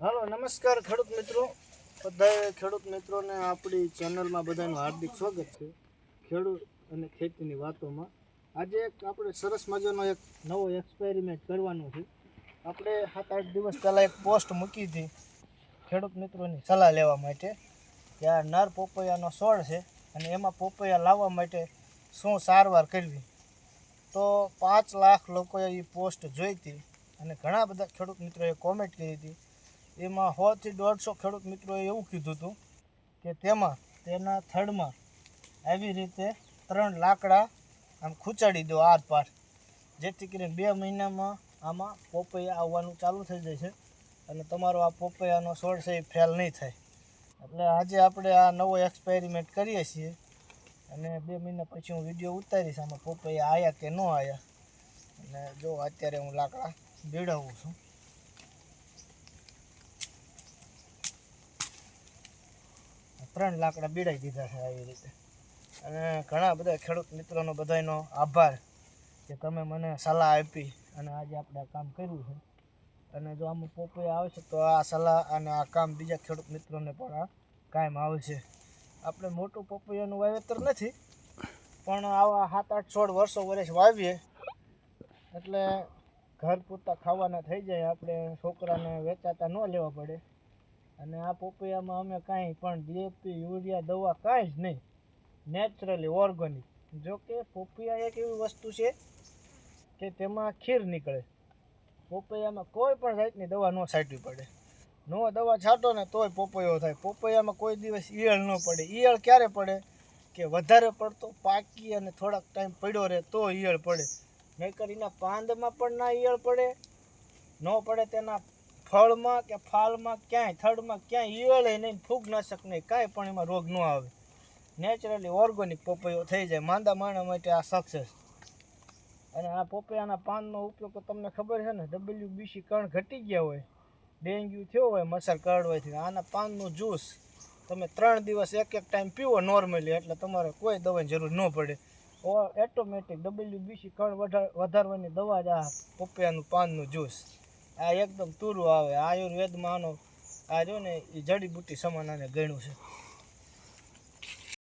હાલો નમસ્કાર ખેડૂત મિત્રો, બધાએ ખેડૂત મિત્રોને આપણી ચેનલમાં બધાનું હાર્દિક સ્વાગત છે. ખેડૂત અને ખેતીની વાતોમાં આજે એક આપણે સરસ મજાનો એક નવો એક્સપેરિમેન્ટ કરવાનો છે. આપણે 7-8 દિવસ પહેલાં એક પોસ્ટ મૂકી હતી ખેડૂત મિત્રોની સલાહ લેવા માટે કે આ નર પોપૈયાનો છોડ છે અને એમાં પોપૈયા લાવવા માટે શું સારવાર કરવી. તો 5 લાખ લોકોએ એ પોસ્ટ જોઈ હતી અને ઘણા બધા ખેડૂત મિત્રોએ કોમેન્ટ કરી હતી. એમાં 100 થી 150 ખેડૂત મિત્રોએ એવું કીધું હતું કે તેના થડમાં આવી રીતે 3 લાકડા આમ ખૂંચાડી દો આર પાર, જેથી કરીને 2 મહિનામાં આમાં પોપૈયા આવવાનું ચાલુ થઈ જાય છે અને તમારો આ પોપૈયાનો છોડ છે એ ફેલ નહીં થાય. એટલે આજે આપણે આ નવો એક્સપેરિમેન્ટ કરીએ છીએ અને 2 મહિના પછી હું વિડીયો ઉતારીશ આમાં પોપૈયા આવ્યા કે ન આવ્યા. અને જો અત્યારે હું લાકડા બીડાવું છું. ત્રણ લાકડા બીડાઈ દીધા છે આવી રીતે. અને ઘણા બધા ખેડૂત મિત્રોનો બધાનો આભાર કે તમે મને સલાહ આપી અને આજે આપણે આ કામ કર્યું છે. અને જો આમાં પોપૈયા આવશે તો આ સલાહ અને આ કામ બીજા ખેડૂત મિત્રોને પણ આ કાયમ આવશે. આપણે મોટું પોપૈયાનું વાવેતર નથી, પણ આવા 7-8 છોડ વર્ષ વાવીએ એટલે ઘર પૂરતા ખાવાના થઈ જાય, આપણે છોકરાને વેચાતા ન લેવા પડે. અને આ પોપૈયામાં અમે કાંઈ પણ ડીએપી યુરિયા દવા કાંઈ જ નહીં, નેચરલી ઓર્ગેનિક. જો કે પોપૈયા એક એવી વસ્તુ છે કે તેમાં ખીર નીકળે. પોપૈયામાં કોઈ પણ જાતની દવા ન છાંટવી પડે. ન દવા છાંટો ને તોય પોપૈયો થાય. પોપૈયામાં કોઈ દિવસ ઈયળ ન પડે. ઈયળ ક્યારે પડે કે વધારે પડતો પાકી અને થોડાક ટાઈમ પડ્યો રહે તો ઈયળ પડે, નહીંતર એના પાંદમાં પણ ના ઈયળ પડે, ન પડે તેના ફળમાં કે ફાલમાં ક્યાંય થડમાં ક્યાંય ઈયળ નહીં, ફૂગનાશક નહીં, કાંઈ પણ એમાં રોગ ન આવે. નેચરલી ઓર્ગેનિક પોપૈયો થઈ જાય. માંદા માણસ માટે આ સક્સેસ. અને આ પોપૈયાના પાનનો ઉપયોગ તો તમને ખબર છે ને, WBC કણ ઘટી ગયા હોય, ડેન્ગ્યુ થયો હોય મચ્છર કરડવાથી, આના પાનનું જ્યુસ તમે 3 દિવસ એક ટાઈમ પીવો નોર્મલી, એટલે તમારે કોઈ દવાની જરૂર ન પડે. ઓટોમેટિક WBC કણ વધારવાની દવા જ આ પોપૈયાનું પાનનું જ્યુસ. આ એકદમ તુરું આવે. આયુર્વેદમાં આનો આ જો ને એ જડીબુટ્ટી સમાન આને ગણ્યું છે.